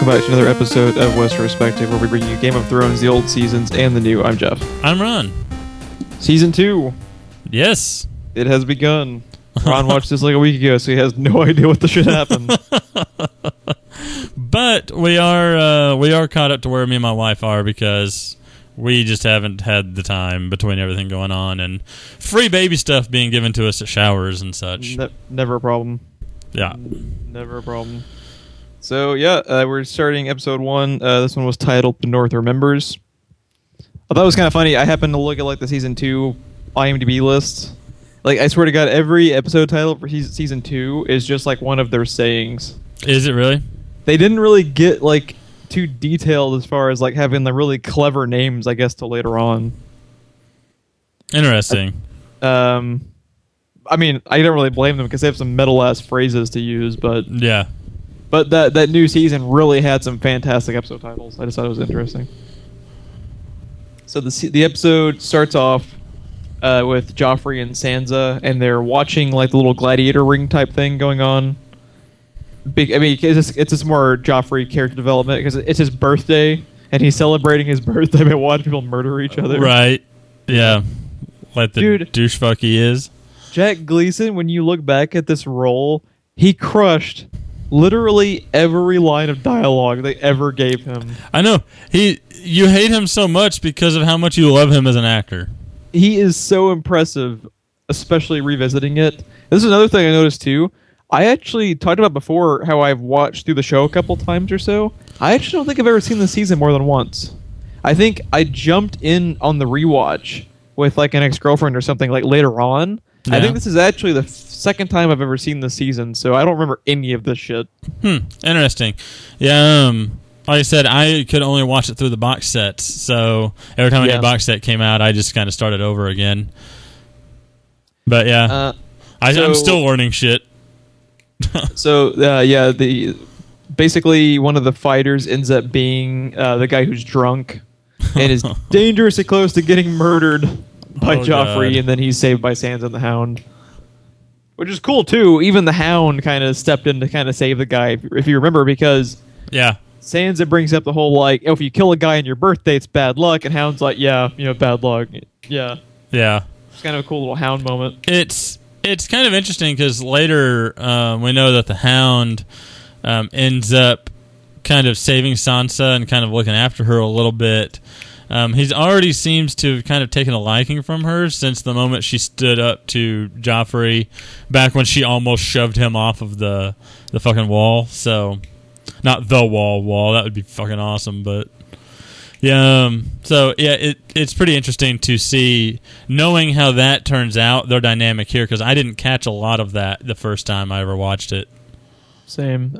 welcome back to another episode of Westerospective, where we bring you Game of Thrones, the old seasons, and the new. I'm Geoff. I'm Ron. Season 2. Yes. It has begun. Ron watched this like a week ago, so he has no idea what the shit happened. But we are caught up to where me and my wife are because we just haven't had the time between everything going on and free baby stuff being given to us at showers and such. Never a problem. Yeah. Never a problem. So, we're starting episode 1. This one was titled The North Remembers. I thought it was kind of funny. I happened to look at the season 2 IMDb list. I swear to God, every episode title for season 2 is just one of their sayings. Is it really? They didn't really get too detailed as far as having the really clever names, I guess, till later on. Interesting. I mean, I don't really blame them because they have some metal-ass phrases to use, but yeah. But that new season really had some fantastic episode titles. I just thought it was interesting. So the episode starts off with Joffrey and Sansa, and they're watching the little gladiator ring type thing going on. It's just more Joffrey character development because it's his birthday, and he's celebrating his birthday by watching people murder each other. Right. Yeah. Like the douche fuck he is. Jack Gleason, when you look back at this role, he crushed literally every line of dialogue they ever gave him. I know. You hate him so much because of how much you love him as an actor. He is so impressive, especially revisiting it. This is another thing I noticed too. I actually talked about before how I've watched through the show a couple times or so. I actually don't think I've ever seen the season more than once. I think I jumped in on the rewatch with an ex-girlfriend or something later on. Yeah. I think this is actually the second time I've ever seen the season, so I don't remember any of this shit. Interesting. Yeah, like I said, I could only watch it through the box sets, so every time a new box set came out, I just kind of started over again. But yeah, I'm still learning shit. Basically one of the fighters ends up being the guy who's drunk and is dangerously close to getting murdered by Joffrey, and then he's saved by Sansa and the Hound. Which is cool, too. Even the Hound kind of stepped in to kind of save the guy, if you remember, because Sansa brings up the whole, if you kill a guy on your birthday, it's bad luck, and Hound's bad luck. Yeah. Yeah. It's kind of a cool little Hound moment. It's kind of interesting, because later we know that the Hound ends up kind of saving Sansa and kind of looking after her a little bit. He's already seems to have kind of taken a liking from her since the moment she stood up to Joffrey back when she almost shoved him off of the fucking wall. So, not the wall. That would be fucking awesome, but yeah. It's pretty interesting to see, knowing how that turns out, their dynamic here, because I didn't catch a lot of that the first time I ever watched it. Same.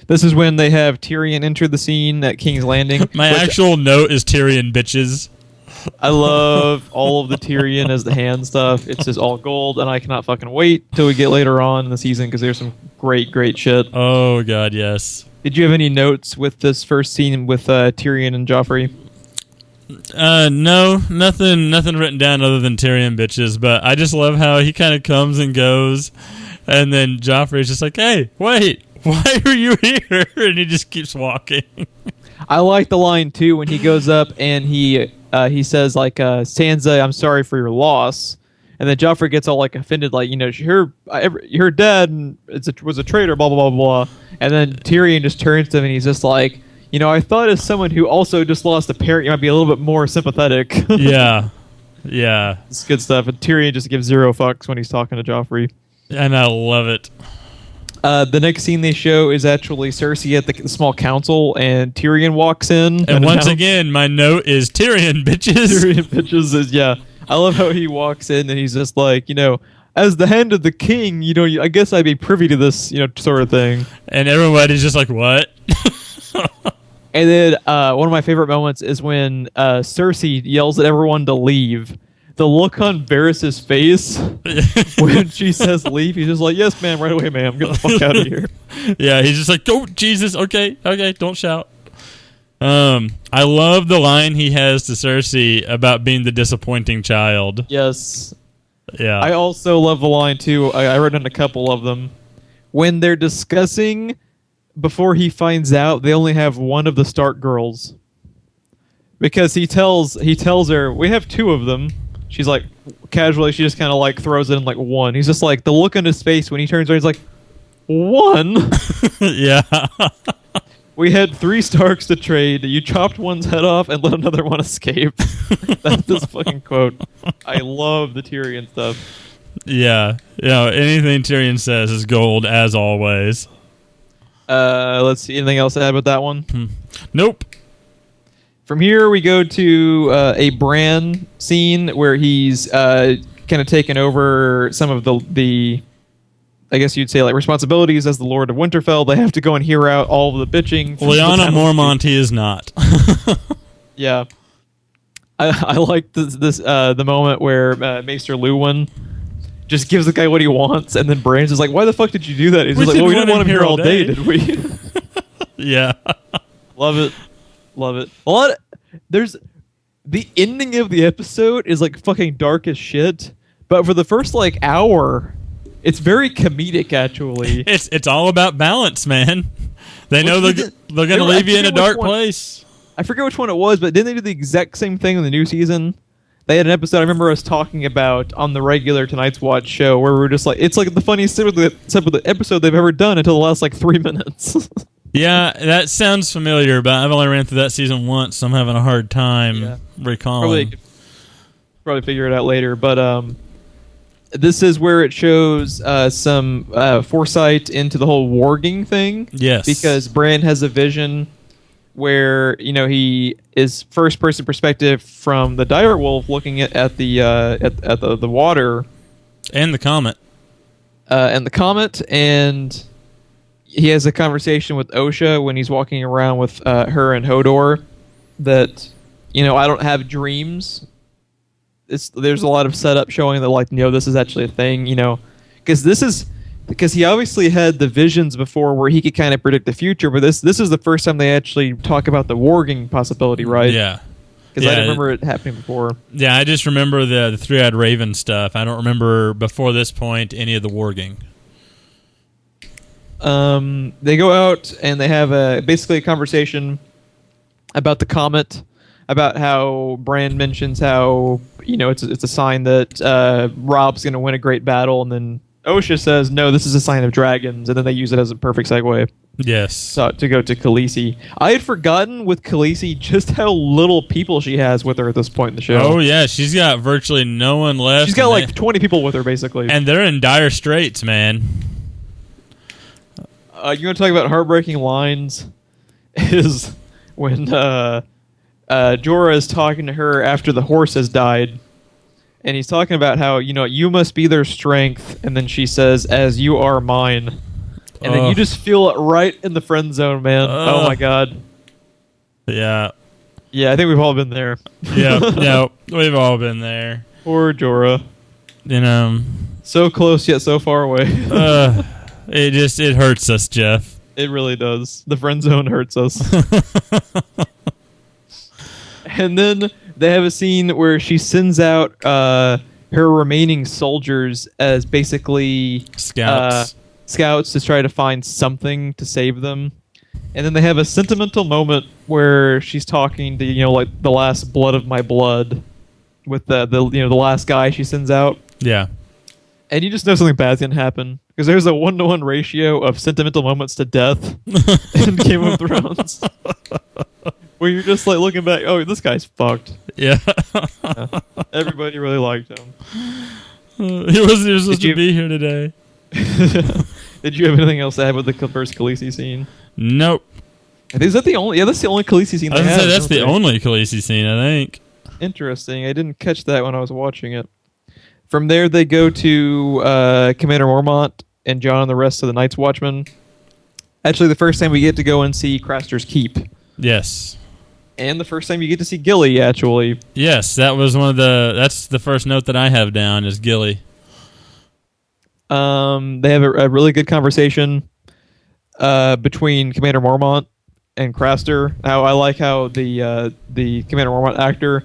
This is when they have Tyrion enter the scene at King's Landing. My actual note is Tyrion bitches. I love all of the Tyrion as the hand stuff. It's just all gold, and I cannot fucking wait till we get later on in the season because there's some great shit. Oh, God, yes. Did you have any notes with this first scene with Tyrion and Joffrey? No, nothing written down other than Tyrion bitches, but I just love how he kind of comes and goes. And then Joffrey's just like, hey, wait, why are you here? And he just keeps walking. I like the line, too, when he goes up and he says, Sansa, I'm sorry for your loss. And then Joffrey gets all, offended, her dad and was a traitor, blah, blah, blah, blah. And then Tyrion just turns to him and he's just like, I thought as someone who also just lost a parent, you might be a little bit more sympathetic. Yeah. It's good stuff. And Tyrion just gives zero fucks when he's talking to Joffrey. And I love it. The next scene they show is actually Cersei at the small council, and Tyrion walks in. And once again, my note is Tyrion bitches. Tyrion bitches is, I love how he walks in and he's just like, as the hand of the king, I guess I'd be privy to this, sort of thing. And everybody's just like, what? And then one of my favorite moments is when Cersei yells at everyone to leave. The look on Varys' face when she says leave, he's just like, yes, ma'am, right away, ma'am. Get the fuck out of here. Yeah, he's just like, oh, Jesus, okay, don't shout. I love the line he has to Cersei about being the disappointing child. Yes. Yeah. I also love the line, too. I wrote in a couple of them. When they're discussing before he finds out they only have one of the Stark girls. Because he tells her, we have two of them. She's like, casually, she just kind of like throws it in like one. He's just like, the look on his face when he turns around, he's like, one? Yeah. We had 3 Starks to trade. You chopped one's head off and let another one escape. That's this fucking quote. I love the Tyrion stuff. Yeah. Anything Tyrion says is gold, as always. Let's see. Anything else to add about that one? Nope. From here, we go to a Bran scene where he's kind of taken over some of the, I guess you'd say, like responsibilities as the Lord of Winterfell. They have to go and hear out all of the bitching. Lyanna Mormont, he is not. Yeah, I like this the moment where Maester Luwin just gives the guy what he wants, and then Bran's is like, "Why the fuck did you do that?" He's like, "Well, we didn't want him here all day, did we?" Yeah, love it. There's the ending of the episode is like fucking dark as shit, but for the first like hour, it's very comedic actually. It's all about balance, man. They know they're gonna leave you in a dark place. I forget which one it was, but didn't they do the exact same thing in the new season? They had an episode I remember us talking about on the regular Tonight's Watch show where we were just like, it's like the funniest episode they've ever done until the last like 3 minutes. Yeah, that sounds familiar, but I've only ran through that season once, so I'm having a hard time recalling. Probably figure it out later, but this is where it shows some foresight into the whole warging thing. Yes. Because Bran has a vision where, he is first-person perspective from the direwolf looking at the water. And the comet. And he has a conversation with Osha when he's walking around with her and Hodor that, I don't have dreams. There's a lot of setup showing that, like, this is actually a thing, because he obviously had the visions before where he could kind of predict the future, but this is the first time they actually talk about the warging possibility, right? Yeah. Because I didn't remember it happening before. Yeah, I just remember the three-eyed raven stuff. I don't remember before this point any of the warging. They go out and they have basically a conversation about the comet, about how Bran mentions how it's a sign that Rob's going to win a great battle, and then Osha says no, this is a sign of dragons, and then they use it as a perfect segue. Yes, to go to Khaleesi. I had forgotten with Khaleesi just how little people she has with her at this point in the show. Oh yeah, she's got virtually no one left. She's got like 20 people with her basically, and they're in dire straits, man. You want to talk about heartbreaking lines? Is when Jorah is talking to her after the horse has died, and he's talking about how you must be their strength, and then she says, "As you are mine," and then you just feel it right in the friend zone, man. Oh my god. Yeah. Yeah, I think we've all been there. Yeah, we've all been there. Poor Jorah. So close yet so far away. It hurts us, Jeff. It really does. The friend zone hurts us. And then they have a scene where she sends out her remaining soldiers as basically scouts to try to find something to save them. And then they have a sentimental moment where she's talking to like the last blood of my blood with the last guy she sends out. Yeah. And you just know something bad's gonna happen because there's a 1-to-1 ratio of sentimental moments to death in Game of Thrones. Where you're just like looking back, oh, this guy's fucked. Yeah. Everybody really liked him. He wasn't supposed to be here today. Did you have anything else to add with the first Khaleesi scene? Nope. Is that the only? Yeah, that's the only Khaleesi scene. That's the only Khaleesi scene, I think. Interesting. I didn't catch that when I was watching it. From there, they go to Commander Mormont and Jon and the rest of the Night's Watchmen. Actually, the first time we get to go and see Craster's Keep. Yes. And the first time you get to see Gilly, actually. Yes, that was that's the first note that I have down is Gilly. They have a really good conversation between Commander Mormont and Craster. I like how the Commander Mormont actor,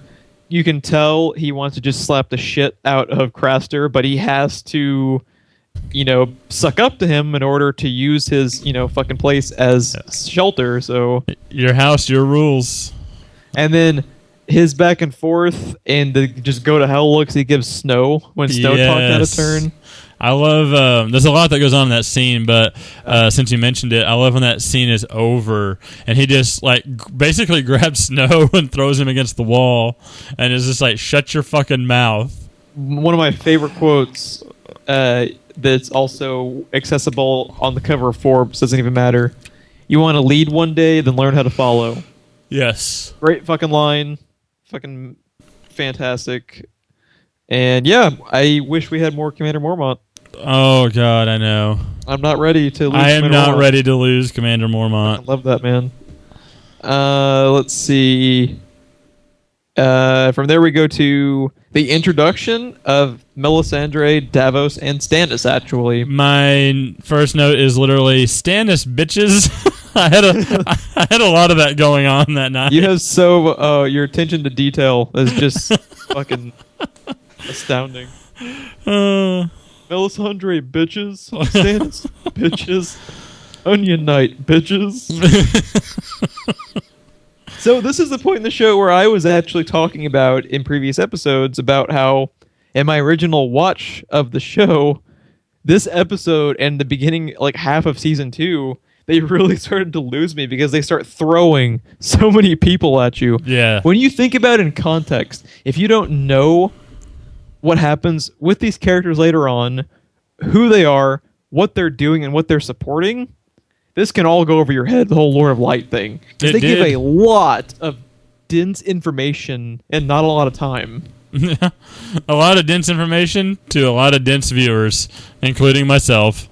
you can tell he wants to just slap the shit out of Craster, but he has to suck up to him in order to use his, fucking place as shelter. So your house, your rules. And then his back and forth and the just go to hell looks he gives Snow when Snow talked out of turn. I love, there's a lot that goes on in that scene, but since you mentioned it, I love when that scene is over and he just basically grabs Snow and throws him against the wall and is just like, shut your fucking mouth. One of my favorite quotes that's also accessible on the cover of Forbes, doesn't even matter. You want to lead one day, then learn how to follow. Yes. Great fucking line. Fucking fantastic. And yeah, I wish we had more Commander Mormont. Oh god, I know. I'm not ready to lose I am Commander not Mormont. ready to lose Commander Mormont. I love that, man. Let's see. From there we go to the introduction of Melisandre, Davos, and Stannis, actually. My first note is literally Stannis bitches. I had a lot of that going on that night. You have your attention to detail is just fucking astounding. Melisandre, bitches. Stannis, bitches. Onion Knight, bitches. So this is the point in the show where I was actually talking about in previous episodes about how in my original watch of the show, this episode and the beginning, half of season 2, they really started to lose me because they start throwing so many people at you. Yeah. When you think about it in context, if you don't know what happens with these characters later on, who they are, what they're doing, and what they're supporting, this can all go over your head, the whole Lord of Light thing. They give a lot of dense information and not a lot of time. A lot of dense information to a lot of dense viewers, including myself.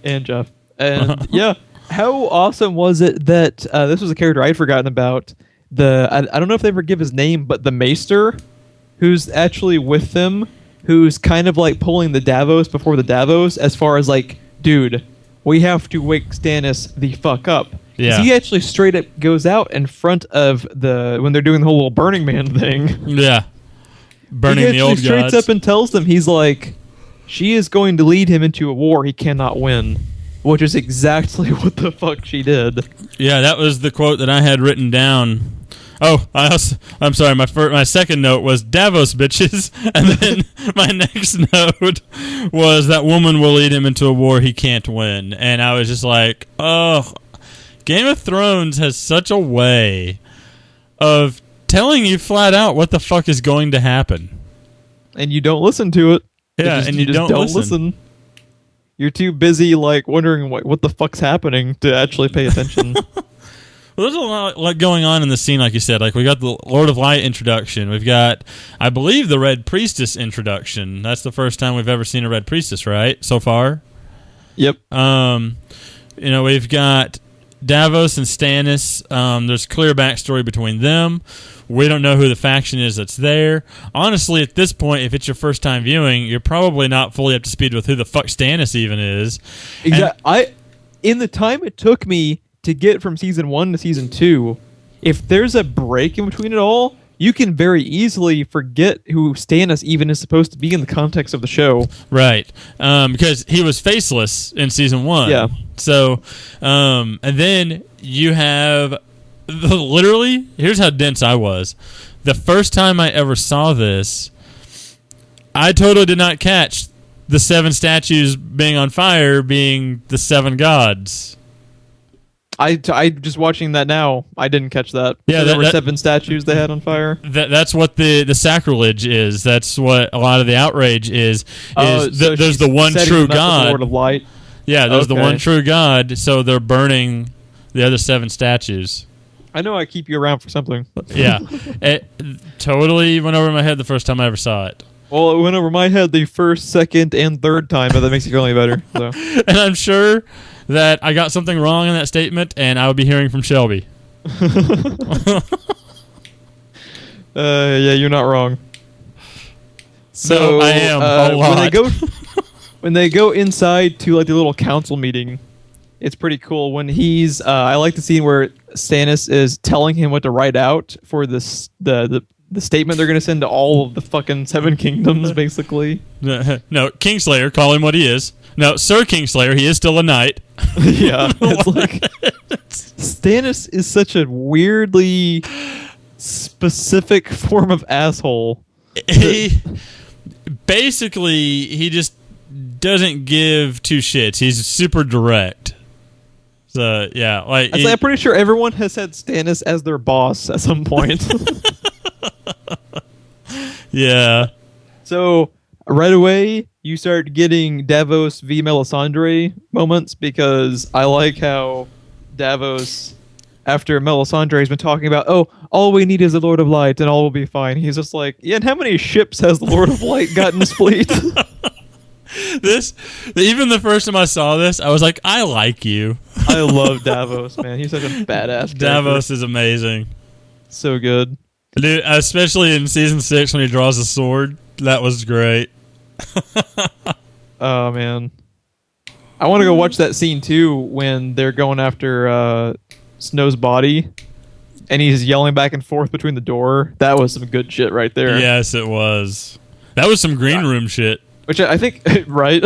And Geoff. And yeah, how awesome was it that this was a character I'd forgotten about. I don't know if they ever give his name, but the Maester, who's actually with them, who's kind of pulling the Davos before the Davos as far as dude, we have to wake Stannis the fuck up. Yeah. He actually straight up goes out in front of when they're doing the whole little Burning Man thing. Yeah. Burning the old gods. He straight up and tells them, he's like, she is going to lead him into a war he cannot win. Which is exactly what the fuck she did. Yeah, that was the quote that I had written down. Oh, I'm sorry. My second note was Davos bitches, and then my next note was that woman will lead him into a war he can't win. And I was just like, oh, Game of Thrones has such a way of telling you flat out what the fuck is going to happen, and you don't listen to it. Yeah, and you just don't listen. You're too busy wondering what the fuck's happening to actually pay attention. Well, there's a lot going on in the scene, like you said. We got the Lord of Light introduction. We've got, I believe, the Red Priestess introduction. That's the first time we've ever seen a Red Priestess, right? So far? Yep. We've got Davos and Stannis. There's clear backstory between them. We don't know who the faction is that's there. Honestly, at this point, if it's your first time viewing, you're probably not fully up to speed with who the fuck Stannis even is. Exactly. In the time it took me to get from season 1 to season 2, if there's a break in between it all, you can very easily forget who Stannis even is supposed to be in the context of the show. Right. Because he was faceless in season 1. Yeah. So, and then you have literally, here's how dense I was. The first time I ever saw this, I totally did not catch the 7 statues being on fire being the 7 gods. I just watching that now. I didn't catch that. Yeah, so there were 7 statues they had on fire. That's what the sacrilege is. That's what a lot of the outrage is. So there's the one true God, the Lord of Light. Yeah, there's the one true God. So they're burning the other 7 statues. I know I keep you around for something. Yeah, it totally went over my head the first time I ever saw it. Well, it went over my head the first, second, and third time, but that makes it feel any better. So. And I'm sure that I got something wrong in that statement, and I will be hearing from Shelby. Yeah, you're not wrong. So I am a lot. When they go inside to the little council meeting, it's pretty cool. When he's, I like the scene where Stannis is telling him what to write out for this the statement they're going to send to all of the fucking 7 kingdoms, basically. No, Kingslayer, call him what he is. No, Sir Kingslayer, he is still a knight. Yeah, it's like Stannis is such a weirdly specific form of asshole. He just doesn't give two shits. He's super direct. So yeah, like I'm pretty sure everyone has had Stannis as their boss at some point. Yeah. So right away, you start getting Davos v. Melisandre moments because I like how Davos, after Melisandre has been talking about, all we need is the Lord of Light and all will be fine. He's just like, yeah, and how many ships has the Lord of Light got in his fleet? Even the first time I saw this, I was like, I like you. I love Davos, man. He's such a badass. Davos is amazing. So good. Dude, especially in season 6 when he draws a sword. That was great. Oh, man. I want to go watch that scene, too, when they're going after Snow's body, and he's yelling back and forth between the door. That was some good shit right there. Yes, it was. That was some green room shit. Which I think, right?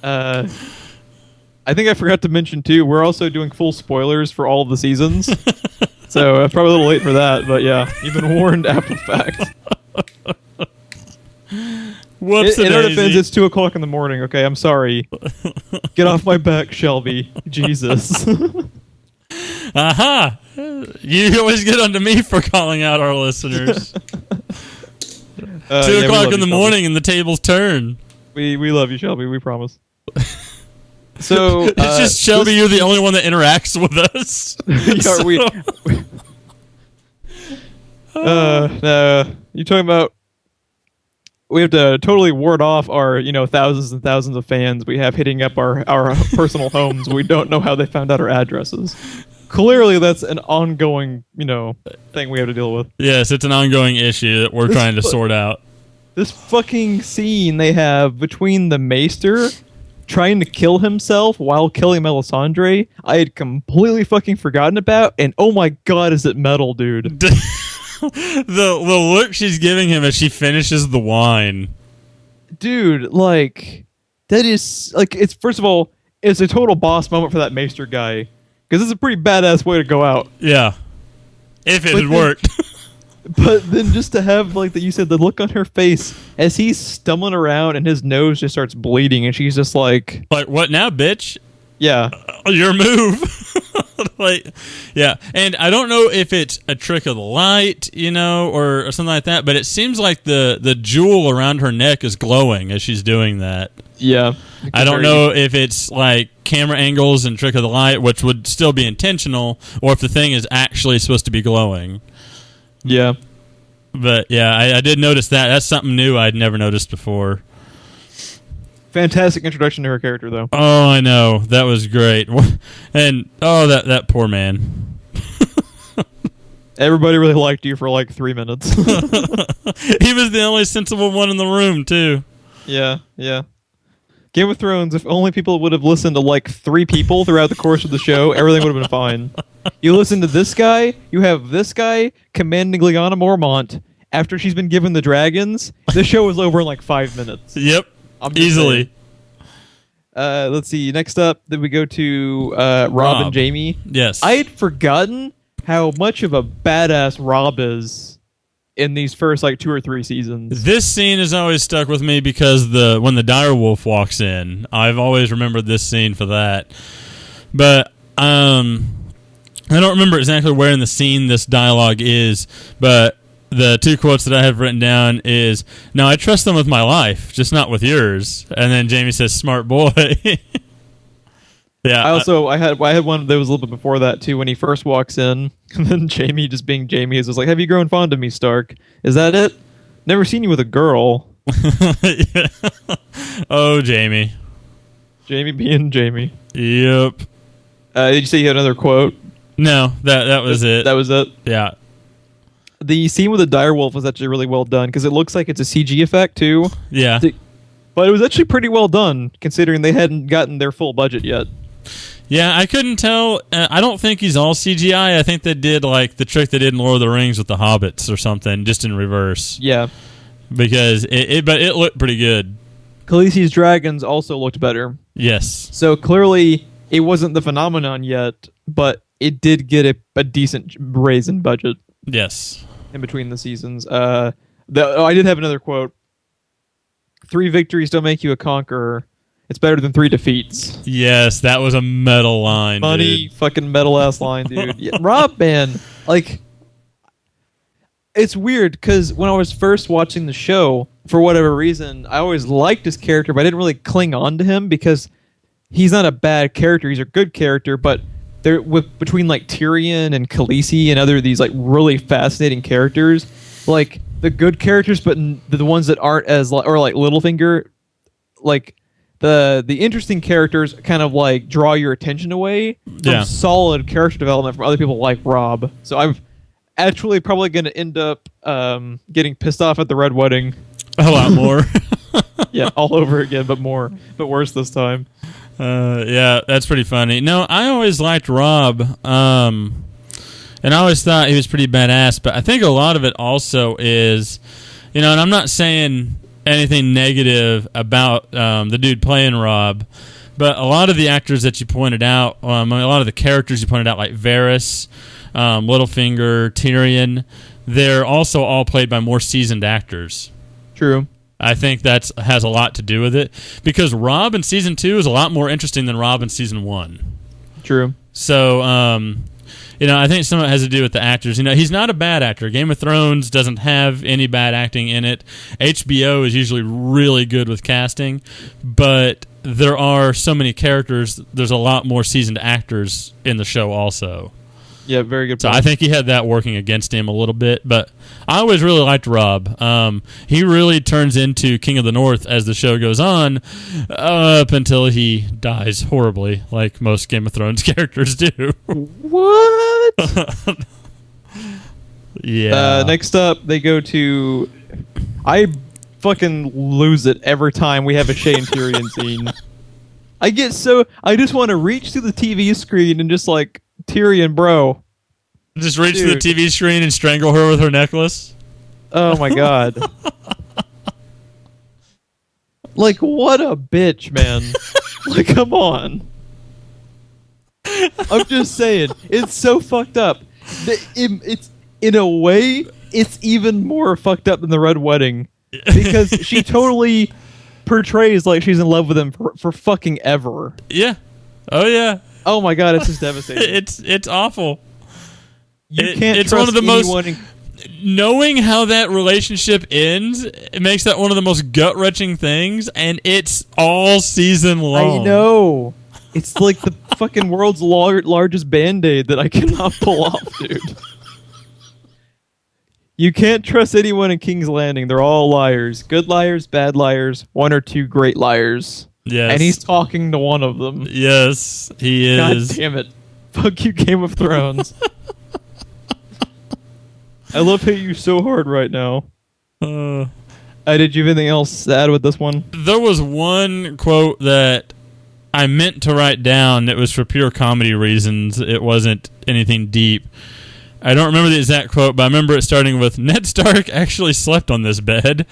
I think I forgot to mention, too, we're also doing full spoilers for all of the seasons. So I'm probably a little late for that, but yeah, you've been warned, Apple Fact. Whoops! In our defense, it's 2 o'clock in the morning. Okay, I'm sorry. Get off my back, Shelby. Jesus. Aha! You always get onto me for calling out our listeners. 2 o'clock in the morning and the tables turn. We love you, Shelby. We promise. So it's just Shelby. You're the only one that interacts with us. You're talking about. We have to totally ward off our, thousands and thousands of fans we have hitting up our personal homes. We don't know how they found out our addresses. Clearly, that's an ongoing, thing we have to deal with. Yes, it's an ongoing issue that we're trying to sort out. This fucking scene they have between the Maester trying to kill himself while killing Melisandre, I had completely fucking forgotten about, and oh my god, is it metal, dude. The look she's giving him as she finishes the wine. Dude, that is, it's, first of all, it's a total boss moment for that Maester guy, because it's a pretty badass way to go out. Yeah. If it had worked. But then just to have, you said, the look on her face as he's stumbling around and his nose just starts bleeding and she's just like... Like, what now, bitch? Yeah. Your move. Yeah. And I don't know if it's a trick of the light, or something like that, but it seems like the jewel around her neck is glowing as she's doing that. Yeah. I don't know if it's camera angles and trick of the light, which would still be intentional, or if the thing is actually supposed to be glowing. Yeah. But yeah, I did notice that. That's something new I'd never noticed before. Fantastic introduction to her character, though. Oh, I know. That was great. And, that poor man. Everybody really liked you for 3 minutes. He was the only sensible one in the room, too. Yeah. Game of Thrones, if only people would have listened to 3 people throughout the course of the show, everything would have been fine. You listen to this guy, you have this guy commanding Lyanna Mormont after she's been given the dragons. The show is over in 5 minutes. Yep. Easily. Let's see. Next up, then we go to Rob and Jaime. Yes. I had forgotten how much of a badass Rob is in these first 2 or 3 seasons. This scene has always stuck with me because when the direwolf walks in, I've always remembered this scene for that. But I don't remember exactly where in the scene this dialogue is, but the 2 quotes that I have written down is, "No, I trust them with my life, just not with yours." And then Jaime says, "Smart boy." Yeah. I had one that was a little bit before that too, when he first walks in, and then Jaime, just being Jaime, is just like, "Have you grown fond of me, Stark? Is that it? Never seen you with a girl." Yeah. Oh, Jaime. Jaime being Jaime. Yep. Did you say you had another quote? No, that was it. That was it? Yeah. The scene with the direwolf was actually really well done, because it looks like it's a CG effect, too. Yeah. But it was actually pretty well done, considering they hadn't gotten their full budget yet. Yeah, I couldn't tell. I don't think he's all CGI. I think they did the trick they did in Lord of the Rings with the hobbits or something, just in reverse. Yeah. Because but it looked pretty good. Khaleesi's dragons also looked better. Yes. So clearly, it wasn't the phenomenon yet, but it did get a decent raise in budget. Yes. In between the seasons. I did have another quote. 3 victories don't make you a conqueror. It's better than 3 defeats. Yes, that was a metal line, Funny dude. fucking metal ass line, dude. Yeah, Rob, man, like, it's weird because when I was first watching the show, for whatever reason, I always liked his character, but I didn't really cling on to him because he's not a bad character. He's a good character, but there between like Tyrion and Khaleesi and other these like really fascinating characters, like the good characters, but the ones that aren't as or like Littlefinger, like the interesting characters kind of like draw your attention away from solid character development from other people like Rob. So I'm actually probably going to end up getting pissed off at the Red Wedding a lot more. Yeah, all over again, but worse this time. Yeah, that's pretty funny. No, I always liked Rob, and I always thought he was pretty badass, but I think a lot of it also is, and I'm not saying anything negative about the dude playing Rob, but a lot of the actors that you pointed out, a lot of the characters you pointed out, like Varys, Littlefinger, Tyrion, they're also all played by more seasoned actors. True. I think that has a lot to do with it because Rob in season 2 is a lot more interesting than Rob in season 1. True. So, I think some of it has to do with the actors. He's not a bad actor. Game of Thrones doesn't have any bad acting in it. HBO is usually really good with casting, but there are so many characters. There's a lot more seasoned actors in the show also. Yeah, very good point. So I think he had that working against him a little bit, but I always really liked Rob. He really turns into King of the North as the show goes on, up until he dies horribly, like most Game of Thrones characters do. What? Yeah. Next up, they go to... I fucking lose it every time we have a Shay and Tyrion scene. I just want to reach to the TV screen and just like... Tyrion, bro. Just reach to the TV screen and strangle her with her necklace? Oh my god. Like, what a bitch, man. Like, come on. I'm just saying, it's so fucked up. It's in a way, it's even more fucked up than the Red Wedding. Because she totally portrays like she's in love with him for fucking ever. Yeah. Oh, yeah. Oh my god, it's just devastating. It's awful. It's one of the most... Knowing how that relationship ends, it makes that one of the most gut-wrenching things, and it's all season long. I know. It's like the fucking world's largest Band-Aid that I cannot pull off, dude. You can't trust anyone in King's Landing. They're all liars. Good liars, bad liars, 1 or 2 great liars. Yes. And he's talking to one of them. Yes, he is. God damn it. Fuck you, Game of Thrones. I love hate you so hard right now. Did you have anything else to add with this one? There was one quote that I meant to write down that was for pure comedy reasons. It wasn't anything deep. I don't remember the exact quote, but I remember it starting with, Ned Stark actually slept on this bed.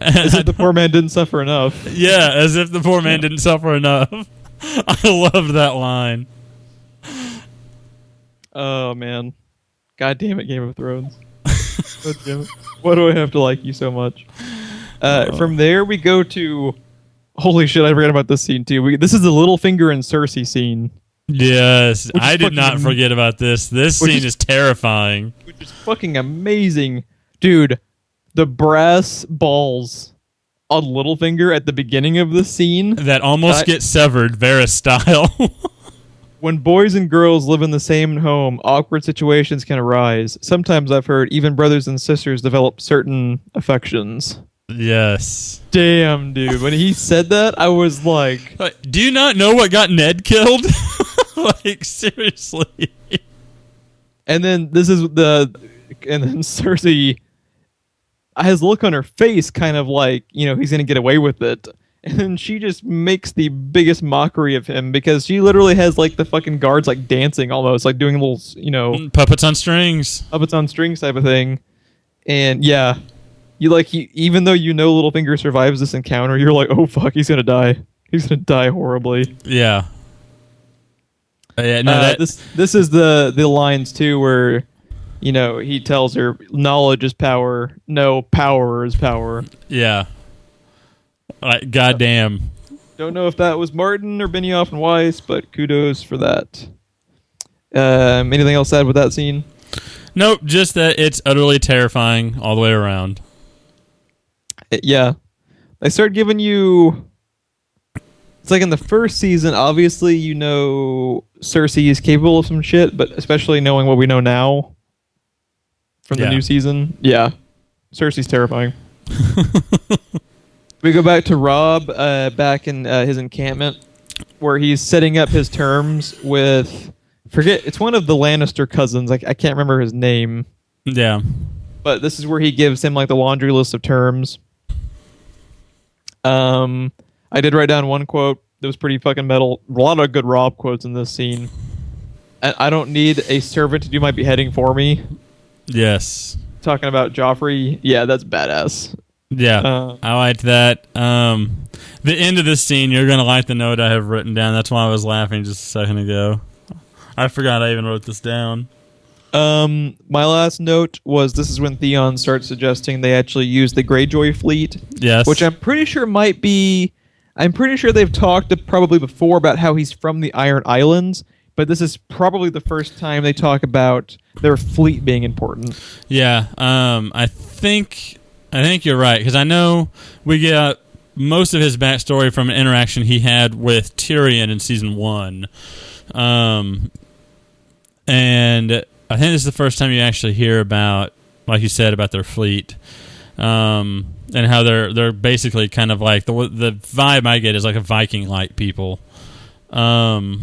As if the poor man didn't suffer enough. Yeah, as if the poor man didn't suffer enough. I loved that line. Oh, man. God damn it, Game of Thrones. God damn it. Why do I have to like you so much? From there, we go to... Holy shit, I forgot about this scene, too. This is the Littlefinger and Cersei scene. Yes, I did not forget about this. This scene is terrifying. Which is fucking amazing. Dude, the brass balls on Littlefinger at the beginning of the scene... That almost get severed, Varys style. When boys and girls live in the same home, awkward situations can arise. Sometimes I've heard even brothers and sisters develop certain affections. Yes. Damn, dude. When he said that, I was like... Do you not know what got Ned killed? Like, seriously. And then Cersei has a look on her face kind of like, he's going to get away with it. And then she just makes the biggest mockery of him because she literally has like the fucking guards like dancing almost, like doing little, puppets on strings. Puppets on strings type of thing. And yeah, even though Littlefinger survives this encounter, you're like, oh fuck, he's gonna die. He's gonna die horribly. Yeah. Yeah. No, this is the lines too where, he tells her knowledge is power. No, power is power. Yeah. Like, goddamn. Don't know if that was Martin or Benioff and Weiss, but kudos for that. Anything else said with that scene? Nope, just that it's utterly terrifying all the way around. Yeah. They start giving you... It's like in the first season, obviously, Cersei is capable of some shit, but especially knowing what we know now from the new season. Yeah. Cersei's terrifying. We go back to Rob back in his encampment where he's setting up his terms with... it's one of the Lannister cousins. I can't remember his name. Yeah. But this is where he gives him like the laundry list of terms. I did write down one quote that was pretty fucking metal. A lot of good Rob quotes in this scene. I don't need a servant to do my beheading for me. Yes. Talking about Joffrey. Yeah, that's badass. Yeah, I liked that. The end of this scene, you're going to like the note I have written down. That's why I was laughing just a second ago. I forgot I even wrote this down. My last note was this is when Theon starts suggesting they actually use the Greyjoy fleet. Yes. Which I'm pretty sure might be... I'm pretty sure they've talked probably before about how he's from the Iron Islands, but this is probably the first time they talk about their fleet being important. Yeah, I think you're right, because I know we get most of his backstory from an interaction he had with Tyrion in Season 1. And I think this is the first time you actually hear about, like you said, about their fleet. And how they're basically kind of like the vibe I get is like a Viking-like people. When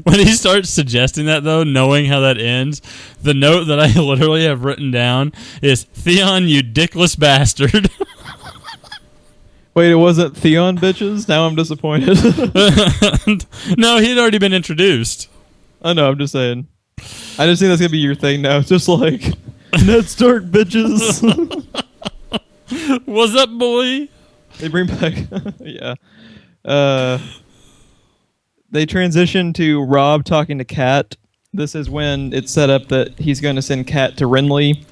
he starts suggesting that, though, knowing how that ends, the note that I literally have written down is, Theon, you dickless bastard. Wait, it wasn't Theon, bitches? Now I'm disappointed. No, he'd already been introduced. I know, I'm just saying. I just think that's going to be your thing now. It's just like, Ned Stark, bitches. What's up, boy? They bring back... yeah. They transition to Rob talking to Kat. This is when it's set up that he's going to send Kat to Renly.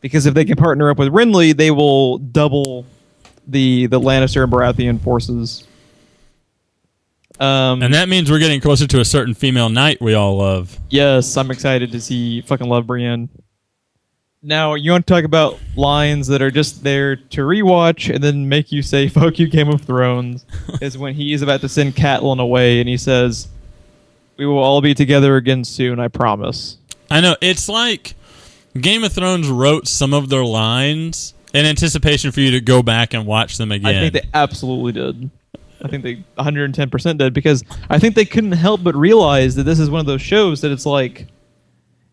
Because if they can partner up with Renly, they will double the Lannister and Baratheon forces. And that means we're getting closer to a certain female knight we all love. Yes, I'm excited to see fucking love Brienne. Now, you want to talk about lines that are just there to rewatch and then make you say, fuck you, Game of Thrones, is when he is about to send Catelyn away and he says, we will all be together again soon, I promise. I know. It's like Game of Thrones wrote some of their lines in anticipation for you to go back and watch them again. I think they absolutely did. I think they 110% did, because I think they couldn't help but realize that this is one of those shows that it's like,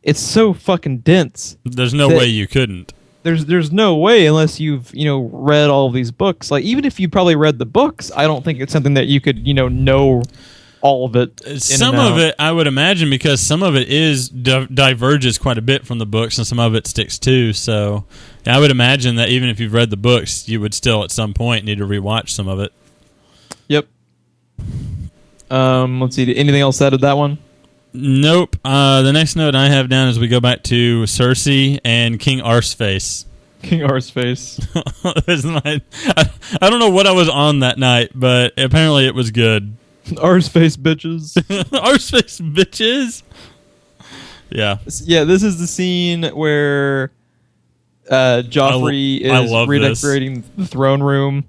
it's so fucking dense. There's no way you couldn't. There's no way unless you've read all of these books. Like, even if you probably read the books, I don't think it's something that you could know all of it. Some of it, I would imagine, because some of it is diverges quite a bit from the books, and some of it sticks too. So I would imagine that even if you've read the books, you would still at some point need to rewatch some of it. Yep. Let's see. Anything else said of that one? Nope. The next note I have down is we go back to Cersei and King Arseface. King Arseface. I don't know what I was on that night, but apparently it was good. Arseface bitches. Arseface bitches. Yeah. Yeah, this is the scene where Joffrey is redecorating the throne room.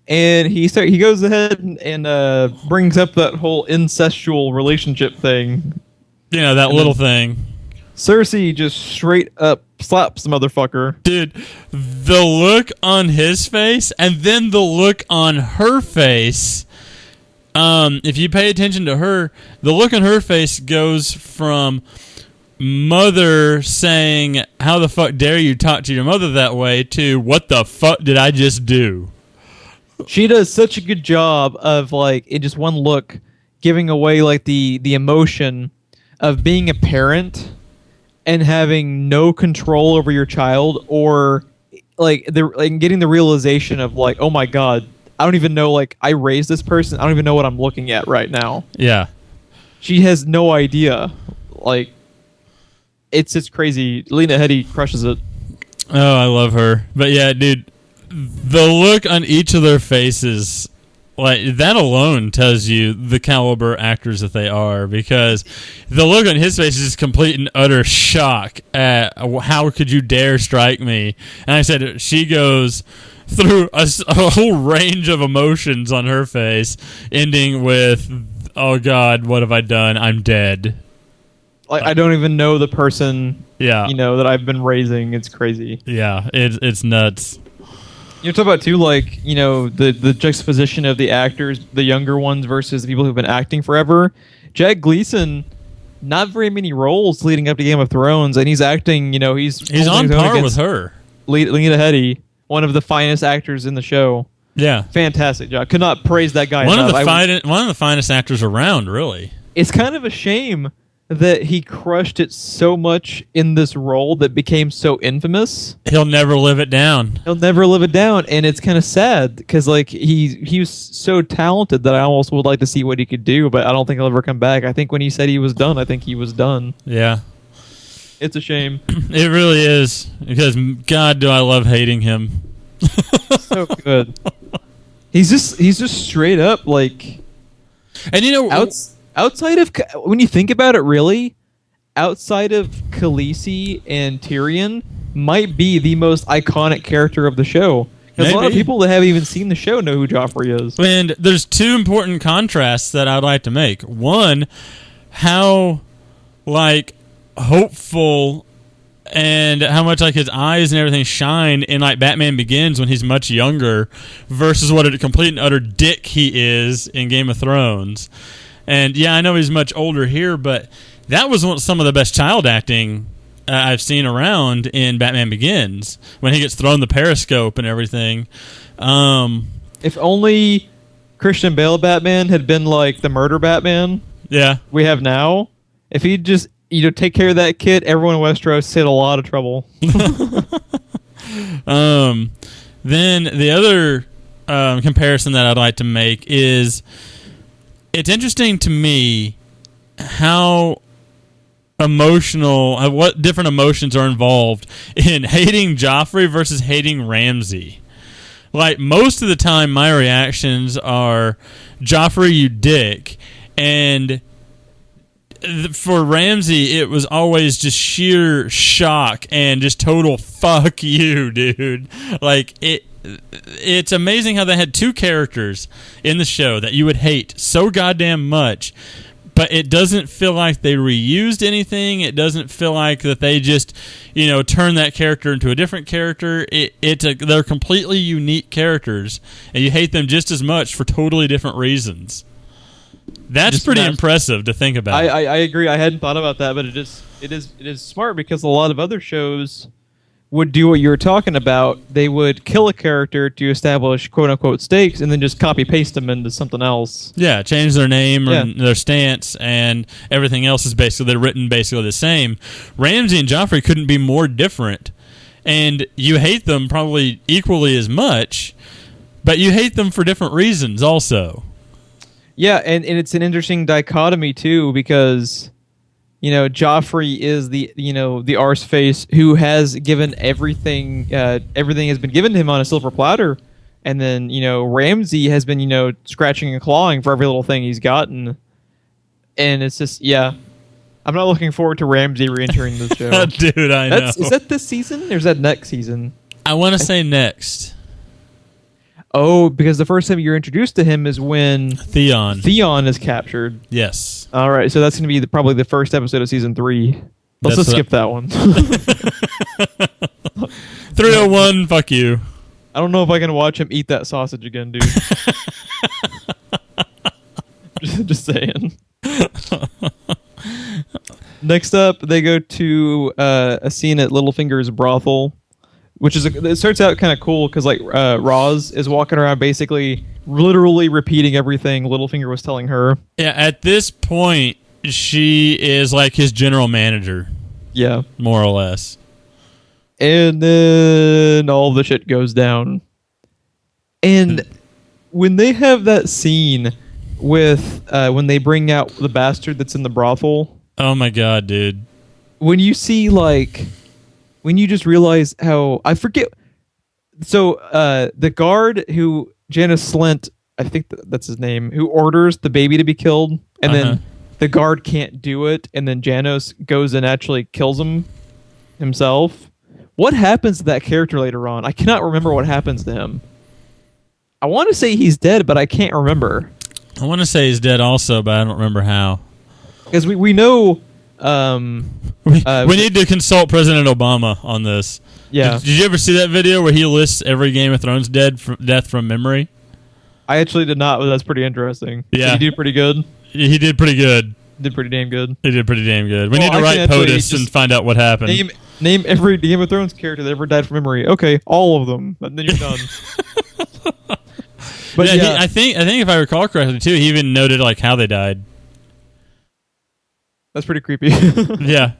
And he goes ahead and brings up that whole incestual relationship thing. Yeah, that little thing. Cersei just straight up slaps the motherfucker. Dude, the look on his face and then the look on her face. If you pay attention to her, the look on her face goes from mother saying, how the fuck dare you talk to your mother that way, to what the fuck did I just do? She does such a good job of, like, in just one look, giving away, like, the emotion of being a parent and having no control over your child, or, like getting the realization of like, oh my god, I don't even know, like, I raised this person, I don't even know what I'm looking at right now. Yeah. She has no idea. Like, it's just crazy. Lena Headey crushes it. Oh, I love her. But yeah, dude, the look on each of their faces, like, that alone tells you the caliber actors that they are, because the look on his face is just complete and utter shock at how could you dare strike me. And I said, she goes through a whole range of emotions on her face, ending with, oh God, what have I done? I'm dead. Like, I don't even know the person, yeah, that I've been raising. It's crazy. Yeah, it's nuts. You talk about too, like, the juxtaposition of the actors, the younger ones versus the people who've been acting forever. Jack Gleason, not very many roles leading up to Game of Thrones, and he's acting. He's on par with her. Lena Headey, one of the finest actors in the show. Yeah, fantastic job. Could not praise that guy enough. One of the finest actors around, really. It's kind of a shame that he crushed it so much in this role that became so infamous. He'll never live it down. And it's kind of sad because, like, he was so talented that I almost would like to see what he could do, but I don't think he'll ever come back. I think when he said he was done, I think he was done. Yeah. It's a shame. It really is, because God, do I love hating him. So good. He's just straight up, like, and outside of, when you think about it, really, outside of Khaleesi and Tyrion, might be the most iconic character of the show. Because a lot of people that haven't even seen the show know who Joffrey is. And there's two important contrasts that I'd like to make. One, how, like, hopeful and how much, like, his eyes and everything shine in, like, Batman Begins when he's much younger versus what a complete and utter dick he is in Game of Thrones. And yeah, I know he's much older here, but that was some of the best child acting I've seen around in Batman Begins, when he gets thrown the periscope and everything. If only Christian Bale Batman had been like the murder Batman we have now. If he'd just take care of that kid, everyone in Westeros had a lot of trouble. Then the other comparison that I'd like to make is, it's interesting to me how what different emotions are involved in hating Joffrey versus hating Ramsay. Like, most of the time, my reactions are, Joffrey, you dick. And for Ramsay, it was always just sheer shock and just total fuck you, dude. Like, it's amazing how they had two characters in the show that you would hate so goddamn much, but it doesn't feel like they reused anything. It doesn't feel like that they just, turn that character into a different character. They're completely unique characters, and you hate them just as much for totally different reasons. That's just pretty impressive to think about. I agree. I hadn't thought about that, but it is smart, because a lot of other shows would do what you were talking about. They would kill a character to establish quote-unquote stakes and then just copy-paste them into something else. Yeah, change their name and their stance, and everything else is they're written basically the same. Ramsay and Joffrey couldn't be more different, and you hate them probably equally as much, but you hate them for different reasons also. Yeah, and it's an interesting dichotomy, too, because Joffrey is the arse face who has given everything. Everything has been given to him on a silver platter, and then Ramsay has been scratching and clawing for every little thing he's gotten, and it's just I'm not looking forward to Ramsay re-entering the show. Dude, I know. Is that this season or is that next season? I want to say next. Oh, because the first time you're introduced to him is when Theon is captured. Yes. All right, so that's going to be probably the first episode of season 3. Let's skip that one. 301, fuck you. I don't know if I can watch him eat that sausage again, dude. Just saying. Next up, they go to a scene at Littlefinger's brothel, which it starts out kind of cool because Roz is walking around basically literally repeating everything Littlefinger was telling her. Yeah, at this point, she is like his general manager. Yeah. More or less. And then all the shit goes down. And when they have that scene with when they bring out the bastard that's in the brothel. Oh my god, dude. When you see when you just realize how I forget. So the guard who Janos Slint, I think that's his name, who orders the baby to be killed, and then the guard can't do it, and then Janos goes and actually kills him himself. What happens to that character later on? I cannot remember what happens to him. I want to say he's dead, but I can't remember. I want to say he's dead also, but I don't remember how. Because we know... we need to consult President Obama on this. Yeah. Did you ever see that video where he lists every Game of Thrones death from memory? I actually did not, but that's pretty interesting. Yeah. Did he do pretty good? He did pretty good. Did pretty damn good. He did pretty damn good. We need to write POTUS and find out what happened. Name every Game of Thrones character that ever died from memory. Okay, all of them. And then you're done. But yeah, I think if I recall correctly too, he even noted like how they died. That's pretty creepy. Yeah.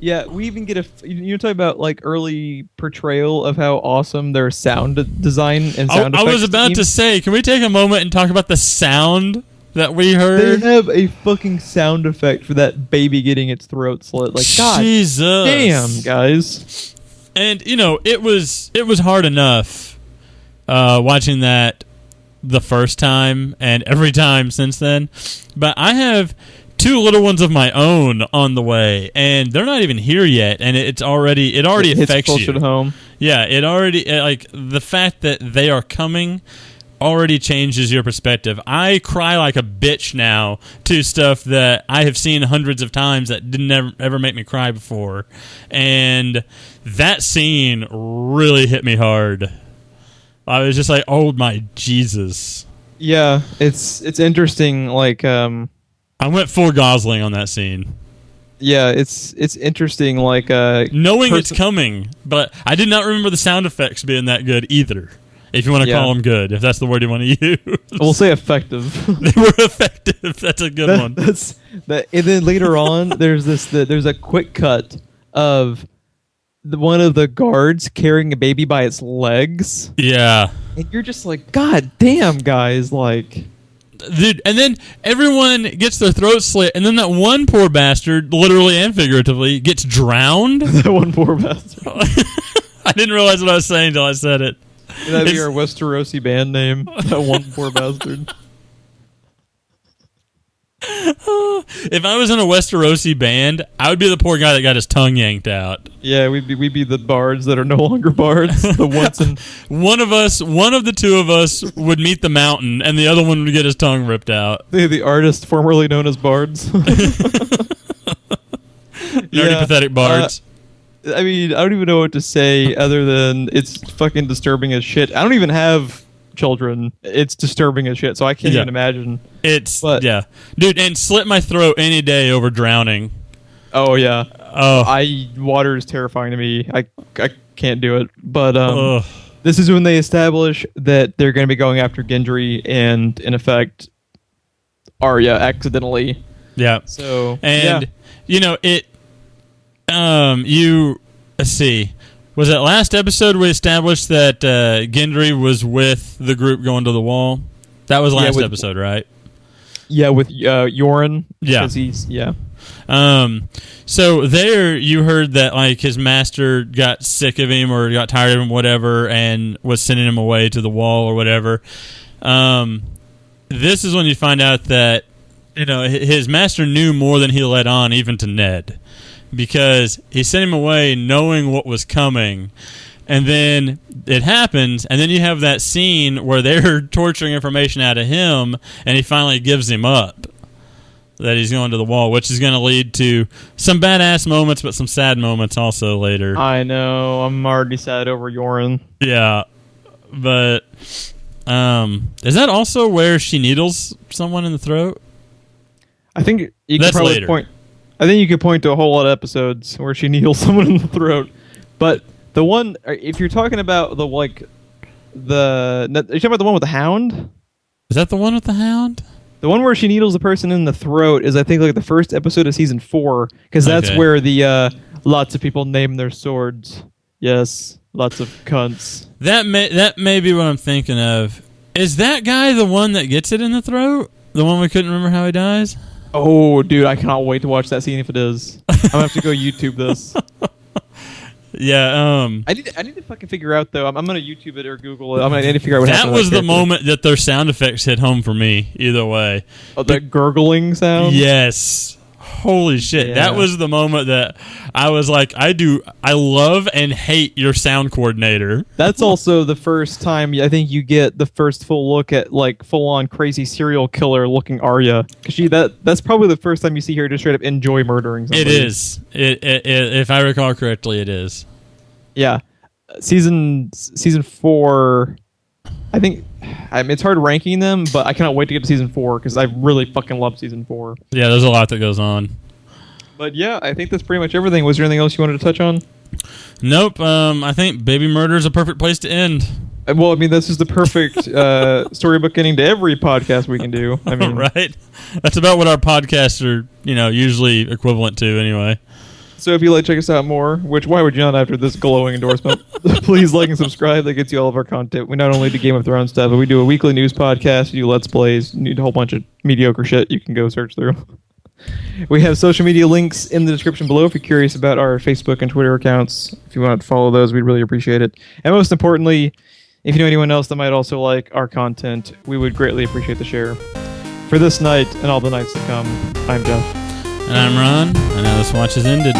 Yeah, we even get you're talking about like early portrayal of how awesome their sound design and sound effects. I was about to say, can we take a moment and talk about the sound that we heard? They have a fucking sound effect for that baby getting its throat slit. Like, God damn, guys. And it was hard enough watching that the first time and every time since then. But I have 2 little ones of my own on the way, and they're not even here yet, and it already affects you. To home. Yeah, it already like the fact that they are coming already changes your perspective. I cry like a bitch now to stuff that I have seen hundreds of times that didn't ever make me cry before, and that scene really hit me hard. I was just like, oh my Jesus. Yeah, it's interesting. Like, I went full Gosling on that scene. Yeah, it's interesting. Like, knowing it's coming, but I did not remember the sound effects being that good either. If you want to call them good, if that's the word you want to use, we'll say effective. They were effective. That's a good one. That's that. And then later on, there's there's a quick cut of one of the guards carrying a baby by its legs. Yeah, and you're just like, God damn, guys, like. Dude, and then everyone gets their throat slit, and then that one poor bastard, literally and figuratively, gets drowned. That one poor bastard. I didn't realize what I was saying until I said it. That'd be our Westerosi band name. That one poor bastard. If I was in a Westerosi band, I would be the poor guy that got his tongue yanked out. Yeah, we'd be the bards that are no longer bards. The ones in one of the 2 of us would meet the mountain, and the other one would get his tongue ripped out. The artist formerly known as bards. Nerdy, pathetic bards. I mean, I don't even know what to say other than it's fucking disturbing as shit. I don't even have children. It's disturbing as shit, so I can't even imagine. Dude, and slit my throat any day over drowning. Oh yeah. Oh, water is terrifying to me. I can't do it. But this is when they establish that they're going to be going after Gendry, and in effect, Arya accidentally. Yeah. So and it. Let's see. Was it last episode we established that Gendry was with the group going to the wall? That was last episode, right? Yeah, with Yoren. Yeah. So there you heard that like his master got sick of him or got tired of him, whatever, and was sending him away to the wall or whatever. This is when you find out that his master knew more than he let on, even to Ned. Because he sent him away knowing what was coming. And then it happens, and then you have that scene where they're torturing information out of him, and he finally gives him up. That he's going to the wall, which is going to lead to some badass moments, but some sad moments also later. I know. I'm already sad over Yoren. Yeah. But is that also where she needles someone in the throat? I think you could probably point... I think you could point to a whole lot of episodes where she needles someone in the throat, but the one, if you're talking about are you talking about the one with the Hound? Is that the one with the Hound? The one where she needles the person in the throat is, I think, like the first episode of season 4, because that's where the Lots of people name their swords. Yes, lots of cunts. That may be what I'm thinking of. Is that guy the one that gets it in the throat? The one we couldn't remember how he dies? Oh, dude, I cannot wait to watch that scene if it is. I'm gonna have to go YouTube this. Yeah, I need to fucking figure out though. I'm gonna YouTube it or Google it. I'm gonna need to figure out what happened. That was the moment that their sound effects hit home for me. Either way, that gurgling sound. Yes, holy shit! Yeah. That was the moment that I was like, I love and hate your sound coordinator. That's also the first time I think you get the first full look at like full on crazy serial killer looking Arya, because that's probably the first time you see her just straight up enjoy murdering somebody. It is. It if I recall correctly, it is. Yeah, season 4. I think it's hard ranking them, but I cannot wait to get to season 4 because I really fucking love season 4. Yeah, there's a lot that goes on. But yeah, I think that's pretty much everything. Was there anything else you wanted to touch on? Nope. I think baby murder is a perfect place to end. Well, I mean, this is the perfect storybook ending to every podcast we can do. I mean, right? That's about what our podcasts are, usually equivalent to, anyway. So if you'd like to check us out more, which why would you not after this glowing endorsement, please like and subscribe. That gets you all of our content. We not only do Game of Thrones stuff, but we do a weekly news podcast, we do Let's Plays, you need a whole bunch of mediocre shit you can go search through. We have social media links in the description below if you're curious about our Facebook and Twitter accounts. If you want to follow those, we'd really appreciate it. And most importantly, if you know anyone else that might also like our content, we would greatly appreciate the share. For this night and all the nights to come, I'm Geoff. And I'm Ron, and now this watch has ended.